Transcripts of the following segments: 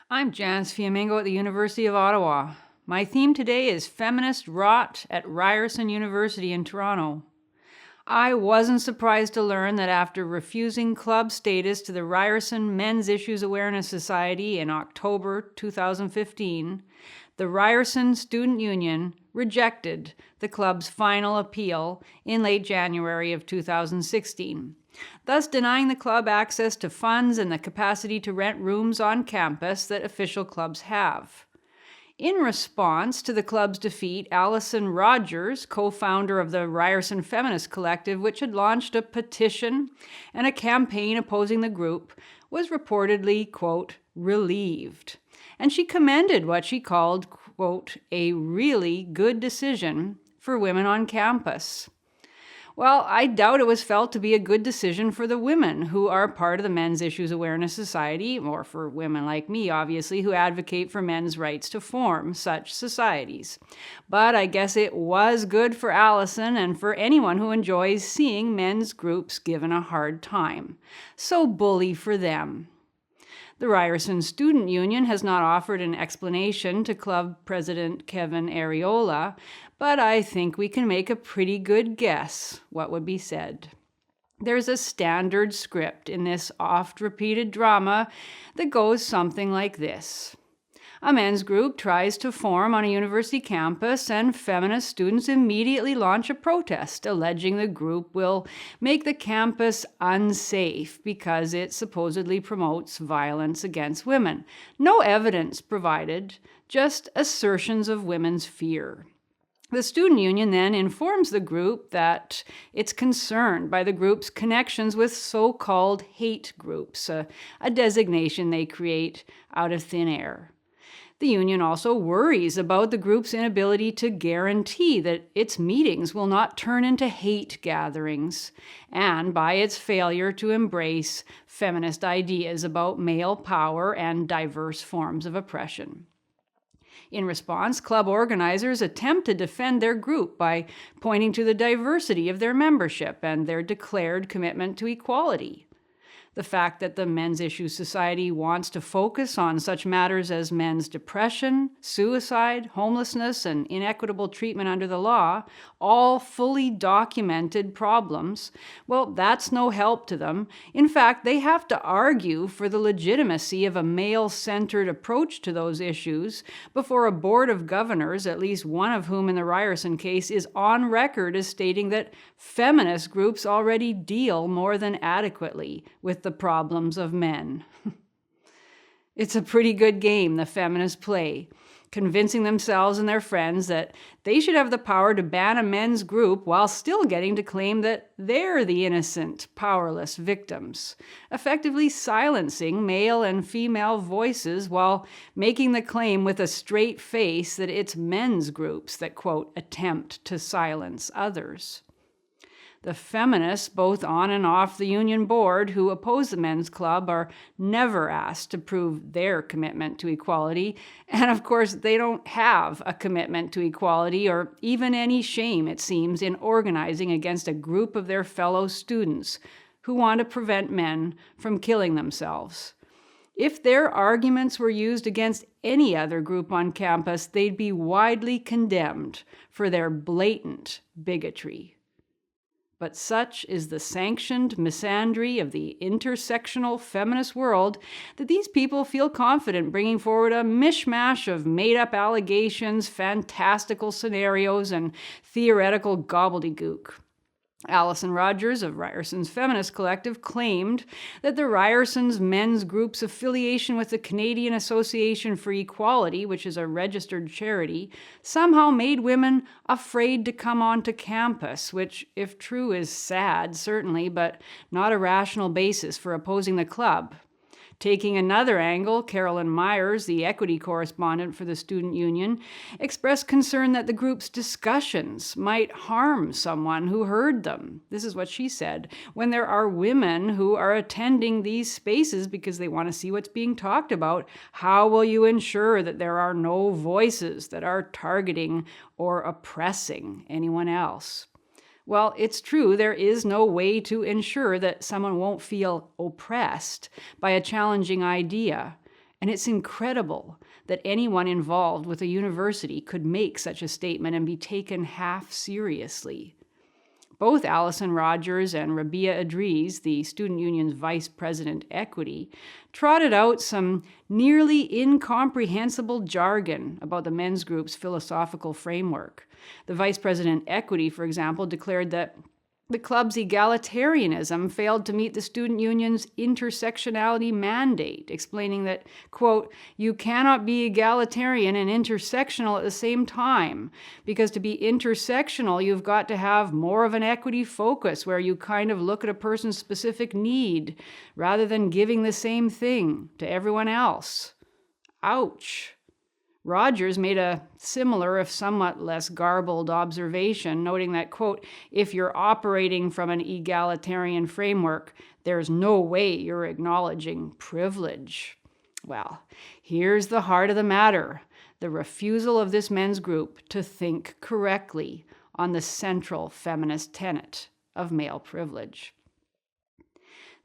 I'm Janice Fiamengo at the University of Ottawa. My theme today is Feminist Rot at Ryerson University in Toronto. I wasn't surprised to learn that after refusing club status to the Ryerson Men's Issues Awareness Society in October 2015, the Ryerson Student Union rejected the club's final appeal in late January of 2016, thus denying the club access to funds and the capacity to rent rooms on campus that official clubs have. In response to the club's defeat, Alison Rogers, co-founder of the Ryerson Feminist Collective, which had launched a petition and a campaign opposing the group, was reportedly, quote, relieved. And she commended what she called, quote, a really good decision for women on campus. Well, I doubt it was felt to be a good decision for the women who are part of the Men's Issues Awareness Society, or for women like me, obviously, who advocate for men's rights to form such societies. But I guess it was good for Alison and for anyone who enjoys seeing men's groups given a hard time. So bully for them. The Ryerson Student Union has not offered an explanation to club president Kevin Arriola, but I think we can make a pretty good guess what would be said. There's a standard script in this oft-repeated drama that goes something like this. A men's group tries to form on a university campus, and feminist students immediately launch a protest, alleging the group will make the campus unsafe because it supposedly promotes violence against women. No evidence provided, just assertions of women's fear. The student union then informs the group that it's concerned by the group's connections with so-called hate groups, a designation they create out of thin air. The union also worries about the group's inability to guarantee that its meetings will not turn into hate gatherings, and by its failure to embrace feminist ideas about male power and diverse forms of oppression. In response, club organizers attempt to defend their group by pointing to the diversity of their membership and their declared commitment to equality. The fact that the Men's Issues Society wants to focus on such matters as men's depression, suicide, homelessness, and inequitable treatment under the law, all fully documented problems, well, that's no help to them. In fact, they have to argue for the legitimacy of a male-centered approach to those issues before a board of governors, at least one of whom in the Ryerson case is on record as stating that feminist groups already deal more than adequately with the problems of men. It's a pretty good game the feminists play, convincing themselves and their friends that they should have the power to ban a men's group while still getting to claim that they're the innocent, powerless victims, effectively silencing male and female voices while making the claim with a straight face that it's men's groups that, quote, attempt to silence others. The feminists, both on and off the union board, who oppose the men's club are never asked to prove their commitment to equality. And of course, they don't have a commitment to equality or even any shame, it seems, in organizing against a group of their fellow students who want to prevent men from killing themselves. If their arguments were used against any other group on campus, they'd be widely condemned for their blatant bigotry. But such is the sanctioned misandry of the intersectional feminist world that these people feel confident bringing forward a mishmash of made-up allegations, fantastical scenarios, and theoretical gobbledygook. Alison Rogers of Ryerson's Feminist Collective claimed that the Ryerson's men's group's affiliation with the Canadian Association for Equality, which is a registered charity, somehow made women afraid to come onto campus, which, if true, is sad, certainly, but not a rational basis for opposing the club. Taking another angle, Carolyn Myers, the equity correspondent for the student union, expressed concern that the group's discussions might harm someone who heard them. This is what she said. When there are women who are attending these spaces because they want to see what's being talked about, how will you ensure that there are no voices that are targeting or oppressing anyone else? Well, it's true, there is no way to ensure that someone won't feel oppressed by a challenging idea. And it's incredible that anyone involved with a university could make such a statement and be taken half seriously. Both Alison Rogers and Rabia Idris, the student union's vice president equity, trotted out some nearly incomprehensible jargon about the men's group's philosophical framework. The vice president equity, for example, declared that the club's egalitarianism failed to meet the student union's intersectionality mandate, explaining that, quote, you cannot be egalitarian and intersectional at the same time, because to be intersectional, you've got to have more of an equity focus where you kind of look at a person's specific need rather than giving the same thing to everyone else. Ouch. Rogers made a similar, if somewhat less garbled, observation, noting that, quote, if you're operating from an egalitarian framework, there's no way you're acknowledging privilege. Well, here's the heart of the matter, the refusal of this men's group to think correctly on the central feminist tenet of male privilege.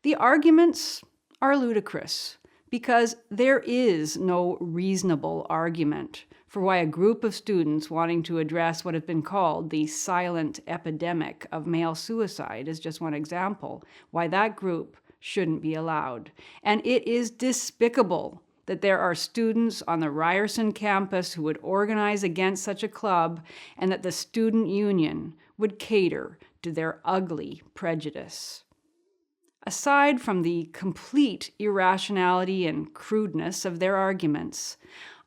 The arguments are ludicrous, because there is no reasonable argument for why a group of students wanting to address what has been called the silent epidemic of male suicide is just one example, why that group shouldn't be allowed. And it is despicable that there are students on the Ryerson campus who would organize against such a club and that the student union would cater to their ugly prejudice. Aside from the complete irrationality and crudeness of their arguments,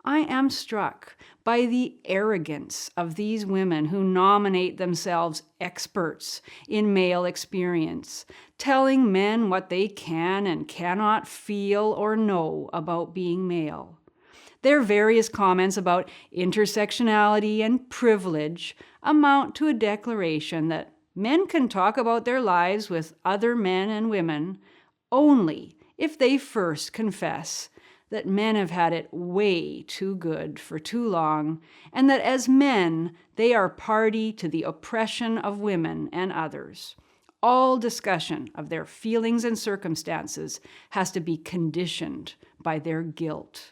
I am struck by the arrogance of these women who nominate themselves experts in male experience, telling men what they can and cannot feel or know about being male. Their various comments about intersectionality and privilege amount to a declaration that men can talk about their lives with other men and women only if they first confess that men have had it way too good for too long, and that as men, they are party to the oppression of women and others. All discussion of their feelings and circumstances has to be conditioned by their guilt.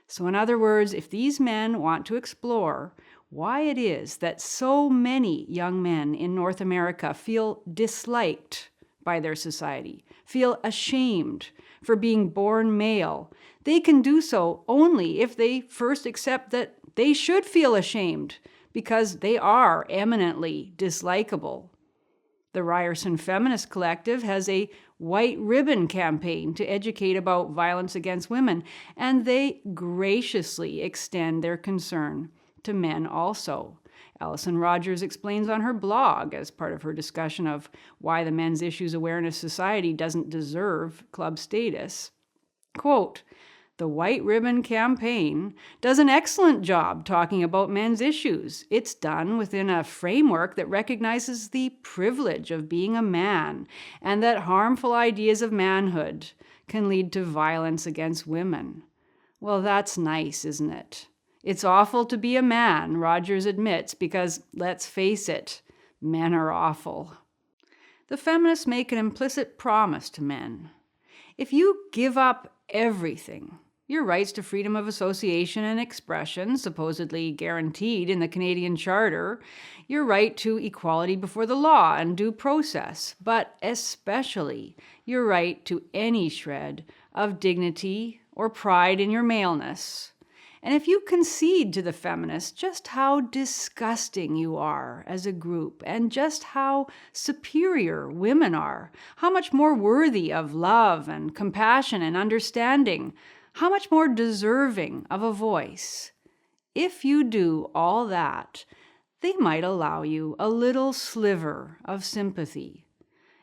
So in other words, if these men want to explore why it is that so many young men in North America feel disliked by their society, feel ashamed for being born male, they can do so only if they first accept that they should feel ashamed because they are eminently dislikable. The Ryerson Feminist Collective has a white ribbon campaign to educate about violence against women, and they graciously extend their concern to men also. Alison Rogers explains on her blog, as part of her discussion of why the Men's Issues Awareness Society doesn't deserve club status, quote, the White Ribbon Campaign does an excellent job talking about men's issues. It's done within a framework that recognizes the privilege of being a man and that harmful ideas of manhood can lead to violence against women. Well, that's nice, isn't it? It's awful to be a man, Rogers admits, because, let's face it, men are awful. The feminists make an implicit promise to men. If you give up everything, your rights to freedom of association and expression, supposedly guaranteed in the Canadian Charter, your right to equality before the law and due process, but especially your right to any shred of dignity or pride in your maleness. And if you concede to the feminists just how disgusting you are as a group and just how superior women are, how much more worthy of love and compassion and understanding, how much more deserving of a voice, if you do all that, they might allow you a little sliver of sympathy.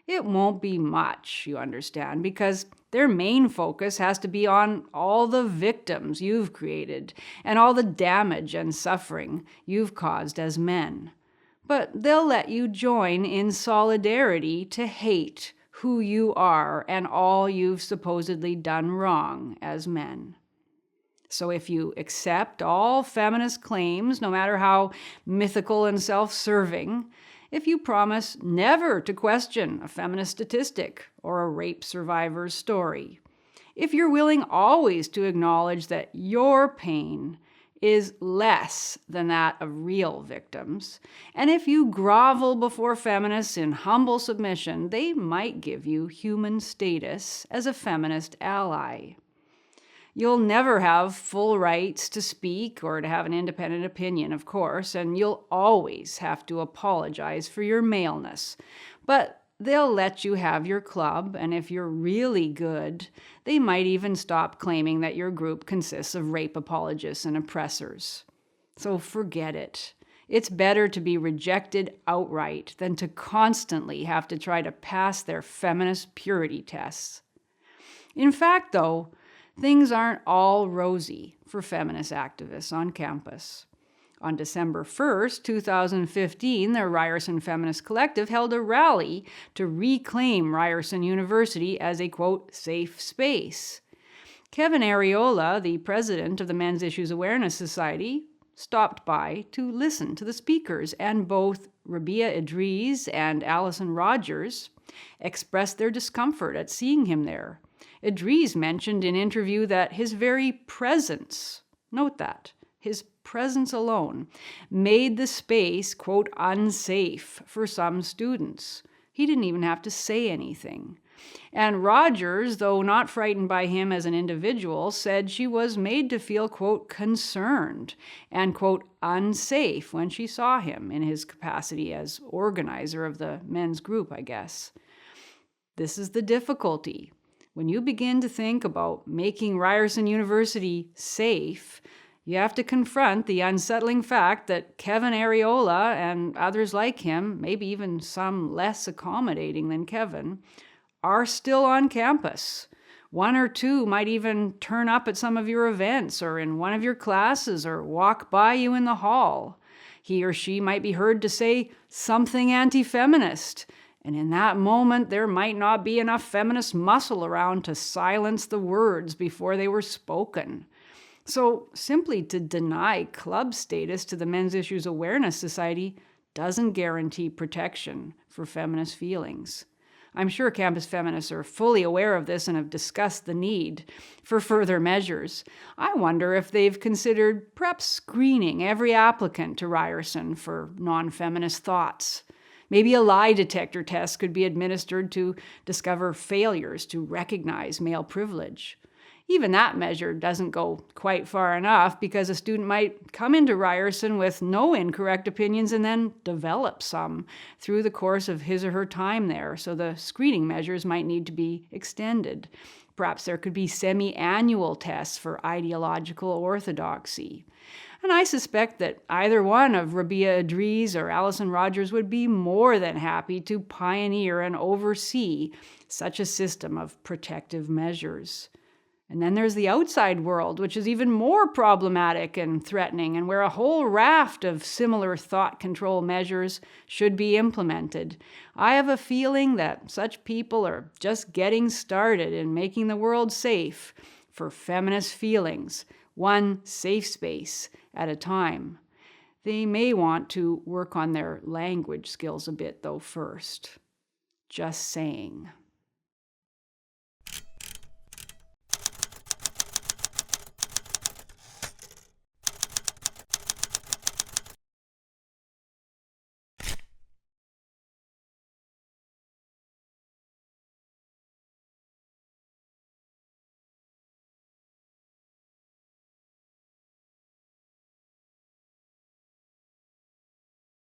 It won't be much, you understand, because their main focus has to be on all the victims you've created and all the damage and suffering you've caused as men. But they'll let you join in solidarity to hate who you are and all you've supposedly done wrong as men. So if you accept all feminist claims, no matter how mythical and self-serving, if you promise never to question a feminist statistic or a rape survivor's story, if you're willing always to acknowledge that your pain is less than that of real victims, and if you grovel before feminists in humble submission, they might give you human status as a feminist ally. You'll never have full rights to speak or to have an independent opinion, of course, and you'll always have to apologize for your maleness. But they'll let you have your club, and if you're really good, they might even stop claiming that your group consists of rape apologists and oppressors. So forget it. It's better to be rejected outright than to constantly have to try to pass their feminist purity tests. In fact, though, things aren't all rosy for feminist activists on campus. On December 1st, 2015, the Ryerson Feminist Collective held a rally to reclaim Ryerson University as a, quote, safe space. Kevin Arriola, the president of the Men's Issues Awareness Society, stopped by to listen to the speakers, and both Rabia Idris and Allison Rogers expressed their discomfort at seeing him there. Idris mentioned in interview that his very presence, note that, his presence alone, made the space, quote, unsafe for some students. He didn't even have to say anything. And Rogers, though not frightened by him as an individual, said she was made to feel, quote, concerned and, quote, unsafe when she saw him in his capacity as organizer of the men's group, I guess. This is the difficulty. When you begin to think about making Ryerson University safe, you have to confront the unsettling fact that Kevin Arriola and others like him, maybe even some less accommodating than Kevin, are still on campus. One or two might even turn up at some of your events or in one of your classes or walk by you in the hall. He or she might be heard to say something anti-feminist, and in that moment there might not be enough feminist muscle around to silence the words before they were spoken. So simply to deny club status to the Men's Issues Awareness Society doesn't guarantee protection for feminist feelings. I'm sure campus feminists are fully aware of this and have discussed the need for further measures. I wonder if they've considered perhaps screening every applicant to Ryerson for non-feminist thoughts. Maybe a lie detector test could be administered to discover failures to recognize male privilege. Even that measure doesn't go quite far enough because a student might come into Ryerson with no incorrect opinions and then develop some through the course of his or her time there, so the screening measures might need to be extended. Perhaps there could be semi-annual tests for ideological orthodoxy. And I suspect that either one of Rabia Idris or Allison Rogers would be more than happy to pioneer and oversee such a system of protective measures. And then there's the outside world, which is even more problematic and threatening, and where a whole raft of similar thought control measures should be implemented. I have a feeling that such people are just getting started in making the world safe for feminist feelings, one safe space at a time. They may want to work on their language skills a bit, though, first. Just saying.